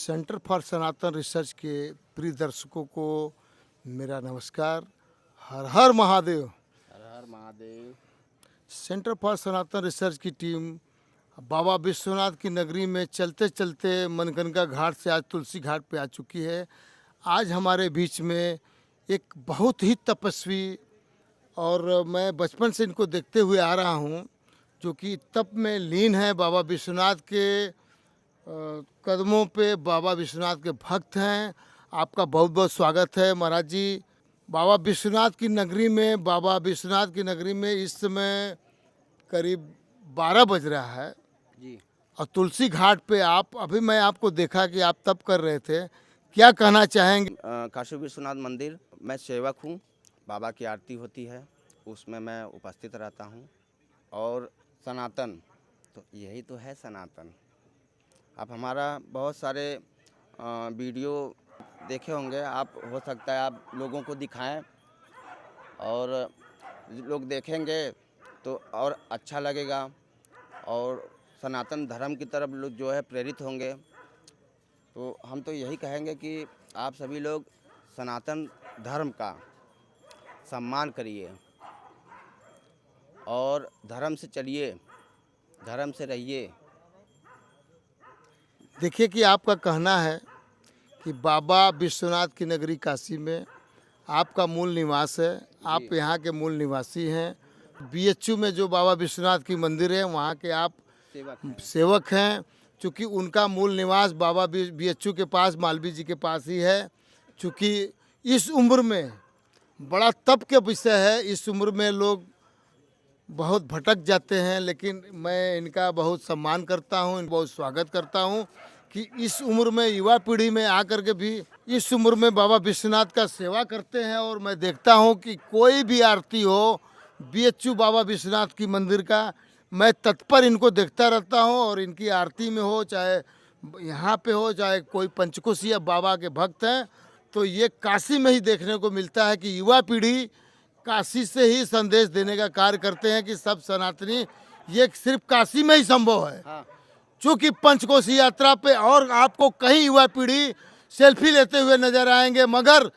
Centre for Sanatan research के प्रिय दर्शकों को मेरा नमस्कार। हर हर महादेव। हर हर Mahadev. Centre for Sanatan research की टीम बाबा विश्वनाथ की नगरी में चलते चलते मनगंगा घाट से आज तुलसी घाट पे आ चुकी है। आज हमारे बीच में एक बहुत ही तपस्वी, और मैं बचपन से इनको देखते हुए आ रहा हूँ, जो कि तप में लीन है। बाबा विश्वनाथ के कदमों पे बाबा विश्वनाथ के भक्त हैं। आपका बहुत बहुत स्वागत है महाराज जी। बाबा विश्वनाथ की नगरी में इस समय करीब 12 बज रहा है जी। और तुलसी घाट पे मैं आपको देखा कि आप तप कर रहे थे। क्या कहना चाहेंगे? काशी विश्वनाथ मंदिर मैं सेवक हूँ। बाबा की आरती होती है, उसमें मैं उपस्थित रहता हूँ। और सनातन तो यही तो है सनातन। आप हमारा बहुत सारे वीडियो देखे होंगे, आप हो सकता है आप लोगों को दिखाएं और लोग देखेंगे तो और अच्छा लगेगा और सनातन धर्म की तरफ लोग जो है प्रेरित होंगे। तो हम तो यही कहेंगे कि आप सभी लोग सनातन धर्म का सम्मान करिए और धर्म से चलिए, धर्म से रहिए। देखिए कि आपका कहना है कि बाबा विश्वनाथ की नगरी काशी में आपका मूल निवास है, आप यहाँ के मूल निवासी हैं। बीएचयू में जो बाबा विश्वनाथ की मंदिर है वहाँ के आप सेवक हैं। चूँकि उनका मूल निवास बाबा बीएचयू के पास, मालवीय जी के पास ही है। चूँकि इस उम्र में बड़ा तप के विषय है, इस उम्र में लोग बहुत भटक जाते हैं, लेकिन मैं इनका बहुत सम्मान करता हूँ, बहुत स्वागत करता हूँ कि इस उम्र में, युवा पीढ़ी में आकर के भी इस उम्र में बाबा विश्वनाथ का सेवा करते हैं। और मैं देखता हूँ कि कोई भी आरती हो बीएचयू बाबा विश्वनाथ की मंदिर का, मैं तत्पर इनको देखता रहता हूँ। और इनकी आरती में हो, चाहे यहाँ पे हो, चाहे कोई पंचकोशीय बाबा के भक्त हैं, तो ये काशी में ही देखने को मिलता है कि युवा पीढ़ी काशी से ही संदेश देने का कार्य करते हैं कि सब सनातनी, ये सिर्फ काशी में ही संभव है। हाँ। चूँकि पंचकोशी यात्रा पे और आपको कहीं युवा पीढ़ी सेल्फी लेते हुए नजर आएंगे, मगर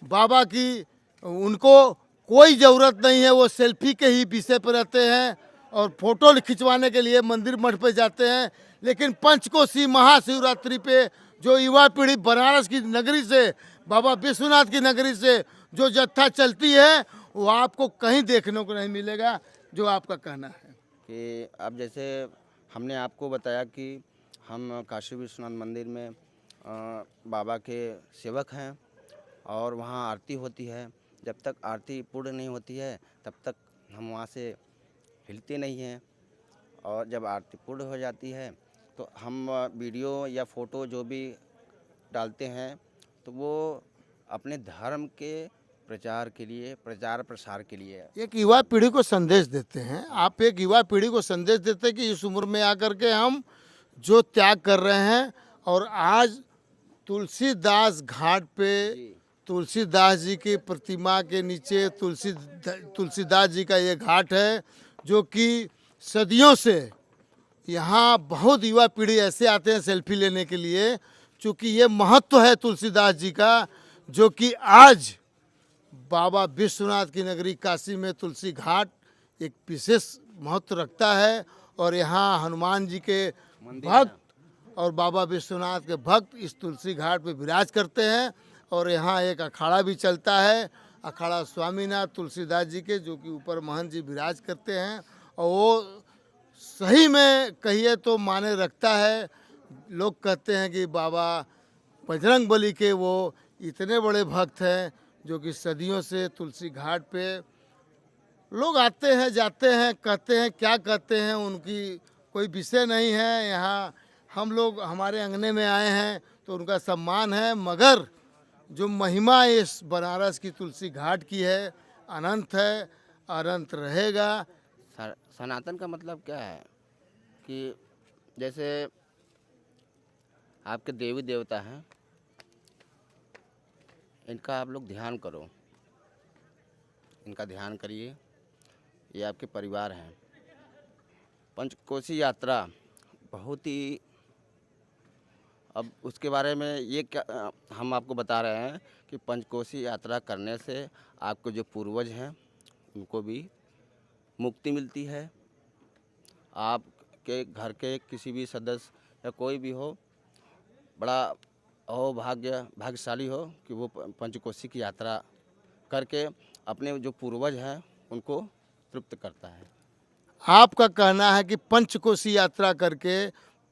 बाबा की उनको कोई ज़रूरत नहीं है। वो सेल्फी के ही विषय पर रहते हैं और फोटो खिंचवाने के लिए मंदिर मठ पे जाते हैं। लेकिन पंचकोशी महाशिवरात्रि पे जो युवा पीढ़ी बनारस की नगरी से, बाबा विश्वनाथ की नगरी से जो जत्था चलती है, वो आपको कहीं देखने को नहीं मिलेगा। जो आपका कहना है कि अब जैसे हमने आपको बताया कि हम काशी विश्वनाथ मंदिर में बाबा के सेवक हैं और वहाँ आरती होती है। जब तक आरती पूर्ण नहीं होती है तब तक हम वहाँ से हिलते नहीं हैं। और जब आरती पूर्ण हो जाती है तो हम वीडियो या फ़ोटो जो भी डालते हैं तो वो अपने धर्म के प्रचार के लिए, प्रचार प्रसार के लिए। एक युवा पीढ़ी को संदेश देते हैं। आप एक युवा पीढ़ी को संदेश देते हैं कि इस उम्र में आकर के हम जो त्याग कर रहे हैं। और आज तुलसीदास घाट पे तुलसीदास जी की प्रतिमा के नीचे तुलसीदास जी का ये घाट है, जो कि सदियों से यहाँ बहुत युवा पीढ़ी ऐसे आते हैं सेल्फी लेने के लिए। चूँकि ये महत्व है तुलसीदास जी का, जो कि आज बाबा विश्वनाथ की नगरी काशी में तुलसी घाट एक विशेष महत्व रखता है। और यहाँ हनुमान जी के भक्त और बाबा विश्वनाथ के भक्त इस तुलसी घाट पे विराज करते हैं। और यहाँ एक अखाड़ा भी चलता है, अखाड़ा स्वामीनाथ तुलसीदास जी के, जो कि ऊपर महंत जी विराज करते हैं। और वो सही में कहिए तो माने रखता है। लोग कहते हैं कि बाबा बजरंग बली के वो इतने बड़े भक्त हैं, जो कि सदियों से तुलसी घाट पे लोग आते हैं, जाते हैं, कहते हैं क्या कहते हैं, उनकी कोई विषय नहीं है। यहाँ हम लोग हमारे अंगने में आए हैं तो उनका सम्मान है, मगर जो महिमा इस बनारस की तुलसी घाट की है, अनंत है, अनंत रहेगा। सनातन का मतलब क्या है कि जैसे आपके देवी देवता हैं, इनका आप लोग ध्यान करो, इनका ध्यान करिए। ये आपके परिवार हैं। पंचकोशी यात्रा बहुत ही अब उसके बारे में ये क्या हम आपको बता रहे हैं कि पंचकोसी यात्रा करने से आपके जो पूर्वज हैं उनको भी मुक्ति मिलती है। आपके घर के किसी भी सदस्य या कोई भी हो, बड़ा भाग्यशाली हो कि वो पंचकोसी की यात्रा करके अपने जो पूर्वज हैं उनको तृप्त करता है। आपका कहना है कि पंचकोसी यात्रा करके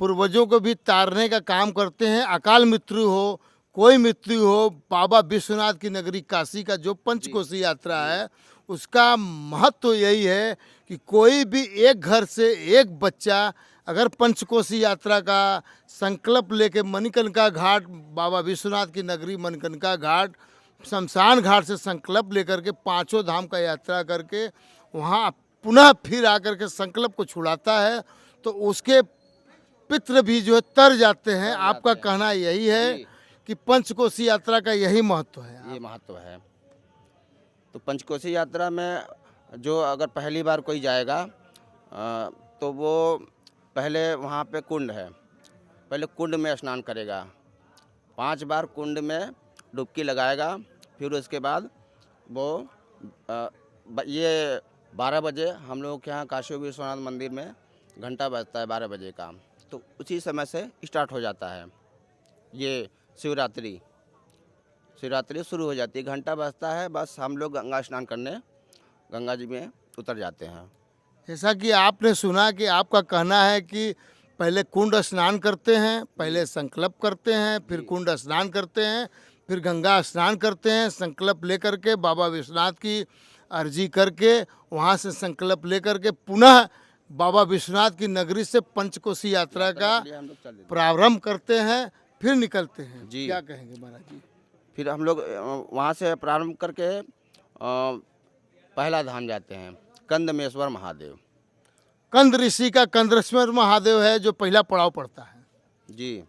पूर्वजों को भी तारने का काम करते हैं। अकाल मृत्यु हो, कोई मृत्यु हो, बाबा विश्वनाथ की नगरी काशी का जो पंचकोसी यात्रा है उसका महत्व तो यही है कि कोई भी एक घर से एक बच्चा अगर पंचकोसी यात्रा का संकल्प लेके मणिकर्णिका घाट, बाबा विश्वनाथ की नगरी मणिकर्णिका घाट, शमशान घाट से संकल्प लेकर के पांचों धाम का यात्रा करके वहाँ पुनः फिर आकर के संकल्प को छुड़ाता है तो उसके पितृ भी जो है तर जाते हैं। आपका कहना यही है कि पंचकोसी यात्रा का यही महत्व है। ये महत्व है। तो पंचकोसी यात्रा में जो अगर पहली बार कोई जाएगा तो वो पहले वहाँ पे कुंड है, पहले कुंड में स्नान करेगा, 5 बार कुंड में डुबकी लगाएगा। फिर उसके बाद वो ये 12 बजे हम लोग के यहाँ काशी विश्वनाथ मंदिर में घंटा बजता है 12 बजे का, तो उसी समय से स्टार्ट हो जाता है। ये शिवरात्रि शुरू हो जाती है, घंटा बजता है, बस हम लोग गंगा स्नान करने गंगा जी में उतर जाते हैं। जैसा कि आपने सुना कि आपका कहना है कि पहले कुंड स्नान करते हैं, पहले संकल्प करते हैं, फिर कुंड स्नान करते हैं, फिर गंगा स्नान करते हैं, संकल्प लेकर के बाबा विश्वनाथ की अर्जी करके वहाँ से संकल्प लेकर के पुनः बाबा विश्वनाथ की नगरी से पंचकोसी यात्रा का प्रारंभ करते हैं, फिर निकलते हैं जी। क्या कहेंगे महाराज जी? फिर हम लोग वहाँ से प्रारंभ करके पहला धाम जाते हैं, कंदमेश्वर महादेव। कंद ऋषि का कंदेश्वर महादेव है जो पहला पड़ाव पड़ता है जी,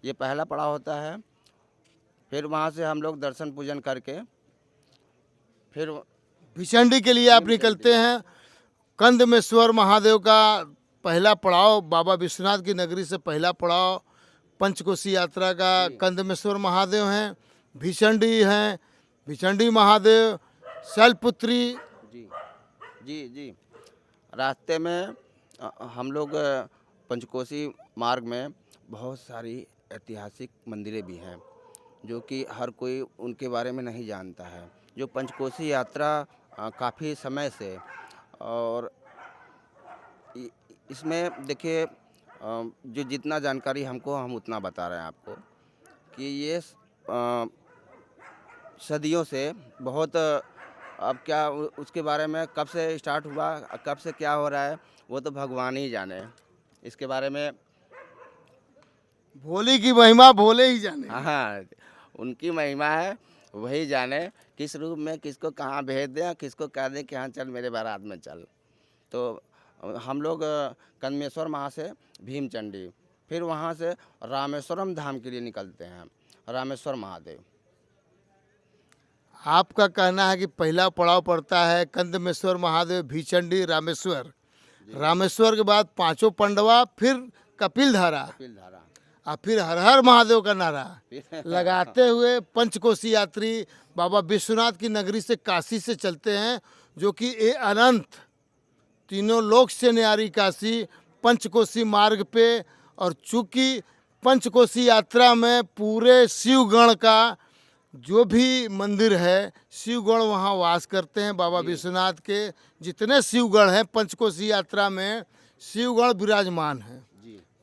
ये पहला पड़ाव होता है। फिर वहाँ से हम लोग दर्शन पूजन करके फिर भिचंडी के लिए आप निकलते हैं। कंदमेश्वर महादेव का पहला पड़ाव, बाबा विश्वनाथ की नगरी से पहला पड़ाव पंचकोसी यात्रा का कंदमेश्वर महादेव हैं, भिचंडी हैं, भिचंडी महादेव, शैलपुत्री। जी जी जी रास्ते में हम लोग पंचकोसी मार्ग में बहुत सारी ऐतिहासिक मंदिरें भी हैं जो कि हर कोई उनके बारे में नहीं जानता है। जो पंचकोसी यात्रा काफ़ी समय से, और इसमें देखिए जो जितना जानकारी हमको हम उतना बता रहे हैं आपको कि ये सदियों से बहुत, अब क्या उसके बारे में कब से स्टार्ट हुआ, कब से क्या हो रहा है वो तो भगवान ही जाने। इसके बारे में भोले की महिमा भोले ही जाने। हाँ, उनकी महिमा है, वही जाने किस रूप में किसको कहाँ भेज दें, किसको कह दें कि हाँ चल मेरे बारात में चल। तो हम लोग कंदमेश्वर वहाँ से भीमचंडी, फिर वहाँ से रामेश्वरम धाम के लिए निकलते हैं, रामेश्वर महादेव। आपका कहना है कि पहला पड़ाव पड़ता है कंदमेश्वर महादेव, भिचंडी, रामेश्वर। रामेश्वर के बाद पांचों पंडवा, फिर कपिलधारा, और फिर हर हर महादेव का नारा लगाते हुए पंचकोसी यात्री बाबा विश्वनाथ की नगरी से काशी से चलते हैं, जो कि ये अनंत तीनों लोक से न्यारी काशी पंचकोसी मार्ग पे। और चूँकि पंचकोसी यात्रा में पूरे शिवगण का जो भी मंदिर है, शिवगण वहाँ वास करते हैं। बाबा विश्वनाथ के जितने शिवगण हैं पंचकोसी यात्रा में शिवगण विराजमान हैं।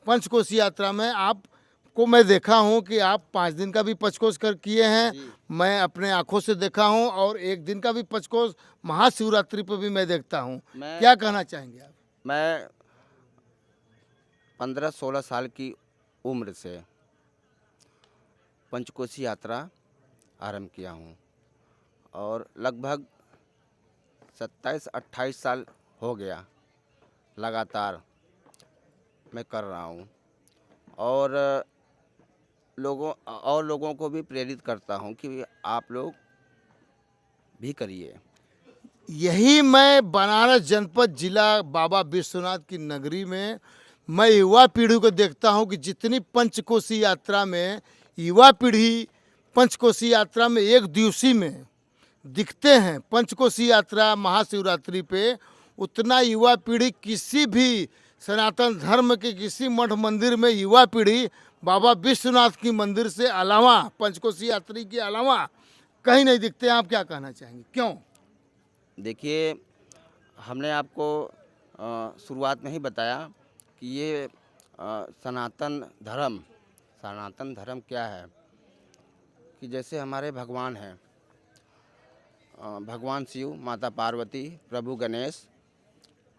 पंचकोसी यात्रा में आपको मैं देखा हूँ कि आप 5 दिन का भी पंचकोश कर किए हैं, मैं अपने आंखों से देखा हूँ, और 1 दिन का भी पंचकोश महाशिवरात्रि पर भी मैं देखता हूँ। क्या कहना चाहेंगे आप? मैं 15-16 साल की उम्र से पंचकोसी यात्रा आरंभ किया हूँ और लगभग 27-28 साल हो गया लगातार मैं कर रहा हूँ, और लोगों को भी प्रेरित करता हूँ कि आप लोग भी करिए। यही मैं बनारस जनपद जिला बाबा विश्वनाथ की नगरी में मैं युवा पीढ़ी को देखता हूं कि जितनी पंचकोशी यात्रा में युवा पीढ़ी पंचकोशी यात्रा में एक दिवसीय में दिखते हैं, पंचकोशी यात्रा महाशिवरात्रि पे, उतना युवा पीढ़ी किसी भी सनातन धर्म के किसी मठ मंदिर में युवा पीढ़ी बाबा विश्वनाथ की मंदिर से अलावा, पंचकोशी यात्रा के अलावा कहीं नहीं दिखते हैं। आप क्या कहना चाहेंगे, क्यों? देखिए, हमने आपको शुरुआत में ही बताया कि ये सनातन धर्म क्या है कि जैसे हमारे भगवान हैं, भगवान शिव, माता पार्वती, प्रभु गणेश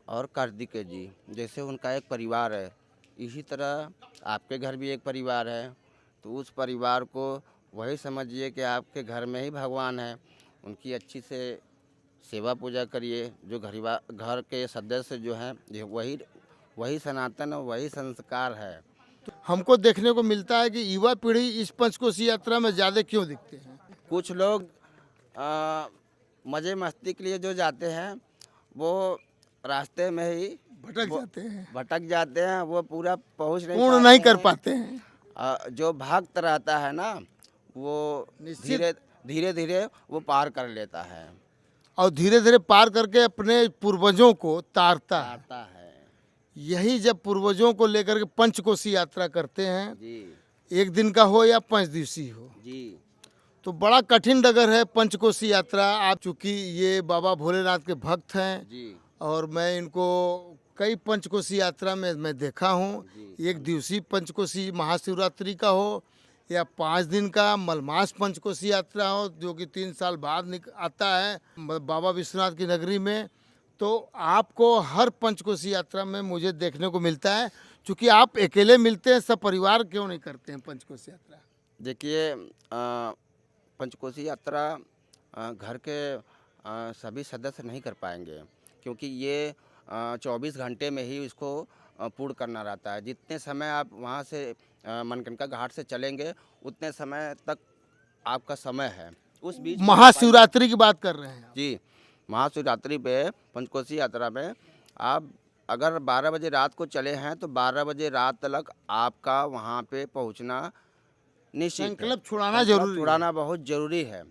और कार्तिकेय जी, जैसे उनका एक परिवार है, इसी तरह आपके घर भी एक परिवार है। तो उस परिवार को वही समझिए कि आपके घर में ही भगवान है, उनकी अच्छी से सेवा पूजा करिए। जो घर के सदस्य जो हैं, वही सनातन और वही संस्कार है। हमको देखने को मिलता है कि युवा पीढ़ी इस पंचकोशी यात्रा में ज़्यादा क्यों दिखते हैं? कुछ लोग मज़े मस्ती के लिए जो जाते हैं वो रास्ते में ही भटक जाते हैं, वो पूरा पहुंच पूर्ण नहीं कर पाते हैं। जो भक्त रहता है ना, वो धीरे धीरे वो पार कर लेता है और धीरे धीरे पार करके अपने पूर्वजों को तारता है। यही जब पूर्वजों को लेकर के पंचकोशी यात्रा करते हैं जी, एक दिन का हो या 5 दिवसीय हो जी, तो बड़ा कठिन डगर है पंचकोशी यात्रा। आप चूँकि ये बाबा भोलेनाथ के भक्त हैं जी, और मैं इनको कई पंचकोशी यात्रा में मैं देखा हूँ, एक दिवसीय पंचकोशी महाशिवरात्रि का हो या 5 दिन का मलमास पंचकोशी यात्रा हो, जो कि 3 साल बाद आता है बाबा विश्वनाथ की नगरी में। तो आपको हर पंचकोशी यात्रा में मुझे देखने को मिलता है। चूँकि आप अकेले मिलते हैं, सब परिवार क्यों नहीं करते हैं पंचकोशी यात्रा? देखिए, पंचकोशी यात्रा घर के सभी सदस्य नहीं कर पाएंगे, क्योंकि ये 24 घंटे में ही इसको पूर्ण करना रहता है। जितने समय आप वहाँ से मनकनका घाट से चलेंगे, उतने समय तक आपका समय है। उस बीच महाशिवरात्रि की बात कर रहे हैं आप? जी, महाशिवरात्रि पे पंचकोशी यात्रा में आप अगर 12 बजे रात को चले हैं तो 12 बजे रात तक आपका वहाँ पे पहुँचना निश्चित है। संकल्प छुड़ाना बहुत ज़रूरी है।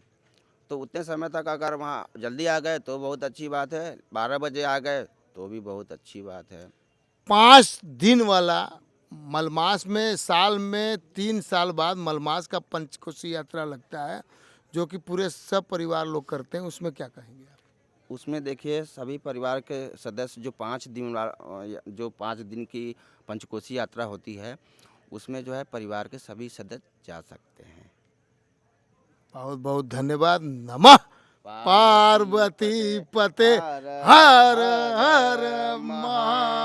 तो उतने समय तक अगर वहाँ जल्दी आ गए तो बहुत अच्छी बात है, 12 बजे आ गए तो भी बहुत अच्छी बात है। 5 दिन वाला मलमास में साल में 3 साल बाद मलमास का पंचकोशी यात्रा लगता है, जो कि पूरे सब परिवार लोग करते हैं। उसमें क्या कहेंगे आप? उसमें देखिए, सभी परिवार के सदस्य जो 5 दिन की पंचकोशी यात्रा होती है, उसमें जो है परिवार के सभी सदस्य जा सकते हैं। बहुत बहुत धन्यवाद। नमः पार्वती पते हर हर महा